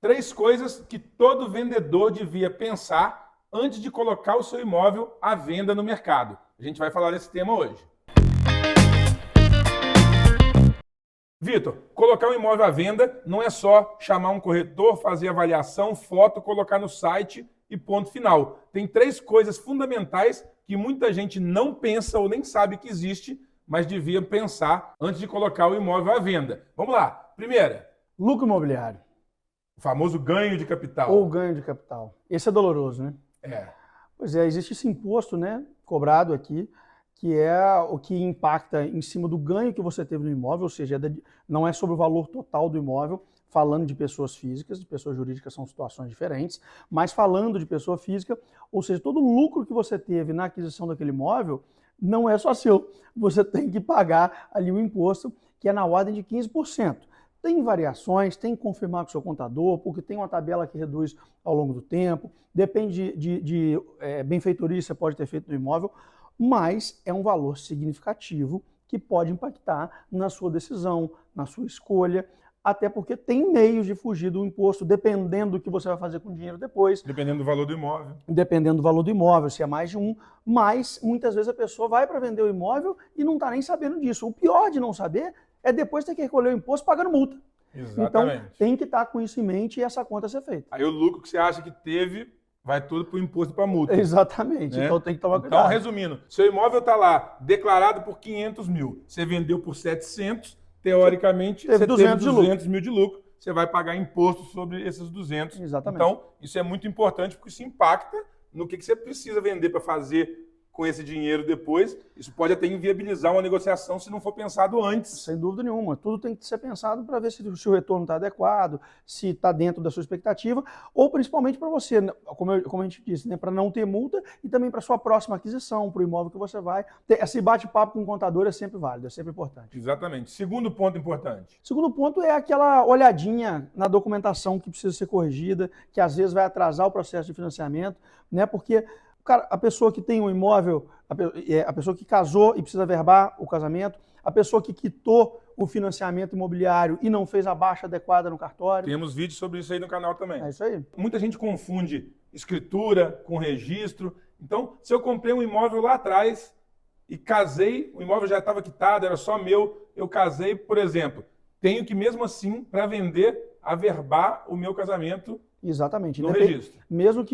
3 coisas que todo vendedor devia pensar antes de colocar o seu imóvel à venda no mercado. A gente vai falar desse tema hoje. Vitor, colocar um imóvel à venda não é só chamar um corretor, fazer avaliação, foto, colocar no site e ponto final. Tem 3 coisas fundamentais que muita gente não pensa ou nem sabe que existe, mas devia pensar antes de colocar o imóvel à venda. Vamos lá. Primeira. Lucro imobiliário. O famoso ganho de capital. Ou ganho de capital. Esse é doloroso, né? É. Pois é, existe esse imposto, né, cobrado aqui, que é o que impacta em cima do ganho que você teve no imóvel, ou seja, não é sobre o valor total do imóvel, falando de pessoas físicas, de pessoas jurídicas são situações diferentes, mas falando de pessoa física, ou seja, todo o lucro que você teve na aquisição daquele imóvel não é só seu, você tem que pagar ali um imposto que é na ordem de 15%. Tem variações, tem que confirmar com o seu contador, porque tem uma tabela que reduz ao longo do tempo, depende de benfeitoria que você pode ter feito no imóvel, mas é um valor significativo que pode impactar na sua decisão, na sua escolha, até porque tem meios de fugir do imposto, dependendo do que você vai fazer com o dinheiro depois. Dependendo do valor do imóvel. Dependendo do valor do imóvel, se é mais de um, mas muitas vezes a pessoa vai para vender o imóvel e não está nem sabendo disso. O pior de não saber é depois ter que recolher o imposto pagando multa. Exatamente. Então tem que estar com isso em mente e essa conta ser feita. Aí o lucro que você acha que teve vai tudo para o imposto e para a multa. Exatamente, né? Então tem que tomar cuidado. Então, resumindo, seu imóvel está lá declarado por 500 mil, você vendeu por 700, teoricamente você teve 200 mil de lucro, você vai pagar imposto sobre esses 200. Exatamente. Então, isso é muito importante porque isso impacta no que você precisa vender para fazer com esse dinheiro depois. Isso pode até inviabilizar uma negociação se não for pensado antes. Sem dúvida nenhuma. Tudo tem que ser pensado para ver se o retorno está adequado, se está dentro da sua expectativa, ou principalmente para você, como a gente disse, né, para não ter multa e também para a sua próxima aquisição, para o imóvel que você vai. Esse bate-papo com o contador é sempre válido, é sempre importante. Exatamente. Segundo ponto importante. Segundo ponto é aquela olhadinha na documentação que precisa ser corrigida, que às vezes vai atrasar o processo de financiamento, né, porque a pessoa que tem um imóvel, a pessoa que casou e precisa verbar o casamento, a pessoa que quitou o financiamento imobiliário e não fez a baixa adequada no cartório. Temos vídeos sobre isso aí no canal também. É isso aí. Muita gente confunde escritura com registro. Então, se eu comprei um imóvel lá atrás e casei, o imóvel já estava quitado, era só meu, eu casei, por exemplo, tenho que mesmo assim, para vender, averbar o meu casamento. Exatamente. No registro. Mesmo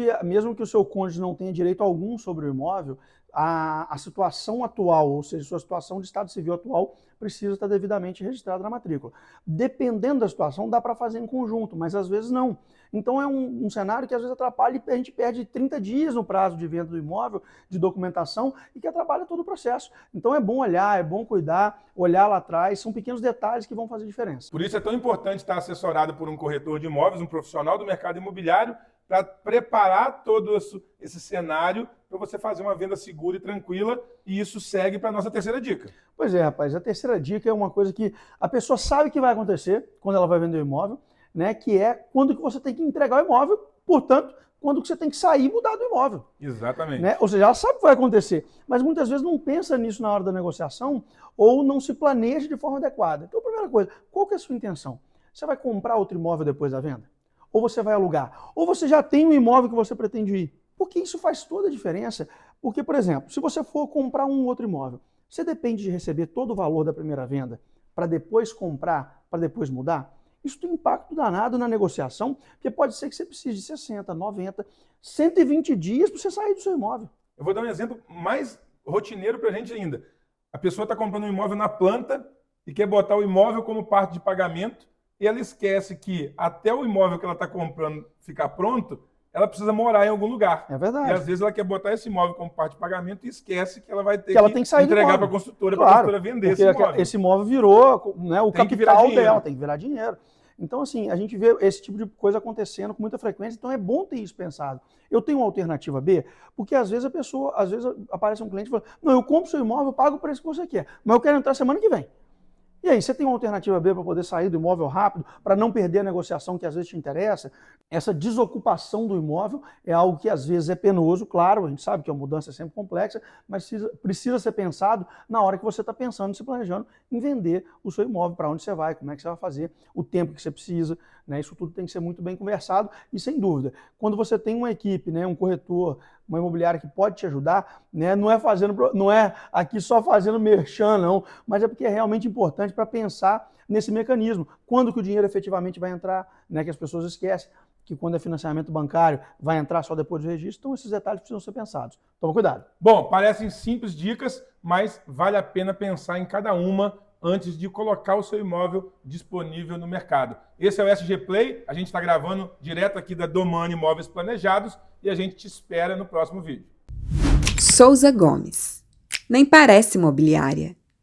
que o seu cônjuge não tenha direito algum sobre o imóvel, a situação atual, ou seja, sua situação de estado civil atual, precisa estar devidamente registrada na matrícula. Dependendo da situação, dá para fazer em conjunto, mas às vezes não. Então é um cenário que às vezes atrapalha e a gente perde 30 dias no prazo de venda do imóvel, de documentação, e que atrapalha todo o processo. Então é bom olhar, é bom cuidar, olhar lá atrás, são pequenos detalhes que vão fazer diferença. Por isso é tão importante estar assessorado por um corretor de imóveis, um profissional do mercado imobiliário, para preparar todo esse cenário para você fazer uma venda segura e tranquila, e isso segue para a nossa terceira dica. Pois é, rapaz, a terceira dica é uma coisa que a pessoa sabe que vai acontecer quando ela vai vender o imóvel, né? Que é quando que você tem que entregar o imóvel, portanto, quando que você tem que sair e mudar do imóvel. Exatamente. Né? Ou seja, ela sabe que vai acontecer, mas muitas vezes não pensa nisso na hora da negociação ou não se planeja de forma adequada. Então, a primeira coisa, qual que é a sua intenção? Você vai comprar outro imóvel depois da venda? Ou você vai alugar? Ou você já tem um imóvel que você pretende ir? Porque isso faz toda a diferença. Porque, por exemplo, se você for comprar um outro imóvel, você depende de receber todo o valor da primeira venda para depois comprar, para depois mudar? Isso tem impacto danado na negociação, porque pode ser que você precise de 60, 90, 120 dias para você sair do seu imóvel. Eu vou dar um exemplo mais rotineiro para a gente ainda. A pessoa está comprando um imóvel na planta e quer botar o imóvel como parte de pagamento, e ela esquece que até o imóvel que ela está comprando ficar pronto, ela precisa morar em algum lugar. É verdade. E às vezes ela quer botar esse imóvel como parte de pagamento e esquece que ela vai ter que sair entregar para a construtora, claro, para a construtora vender esse imóvel. Esse imóvel virou, né, o capital dela, tem que virar dinheiro. Então, assim, a gente vê esse tipo de coisa acontecendo com muita frequência, então é bom ter isso pensado. Eu tenho uma alternativa B, porque às vezes aparece um cliente e fala, não, eu compro seu imóvel, eu pago o preço que você quer, mas eu quero entrar semana que vem. E aí, você tem uma alternativa B para poder sair do imóvel rápido, para não perder a negociação que às vezes te interessa? Essa desocupação do imóvel é algo que às vezes é penoso, claro, a gente sabe que a mudança é sempre complexa, mas precisa ser pensado na hora que você está pensando, se planejando em vender o seu imóvel, para onde você vai, como é que você vai fazer, o tempo que você precisa, né? Isso tudo tem que ser muito bem conversado e, sem dúvida, quando você tem uma equipe, né, um corretor, uma imobiliária que pode te ajudar, né, não é aqui só fazendo merchan, não, mas é porque é realmente importante para pensar nesse mecanismo. Quando que o dinheiro efetivamente vai entrar, né, que as pessoas esquecem que quando é financiamento bancário vai entrar só depois do registro, então esses detalhes precisam ser pensados. Toma cuidado. Bom, parecem simples dicas, mas vale a pena pensar em cada uma antes de colocar o seu imóvel disponível no mercado. Esse é o SG Play, a gente está gravando direto aqui da Domani Imóveis Planejados e a gente te espera no próximo vídeo. Souza Gomes. Nem parece imobiliária.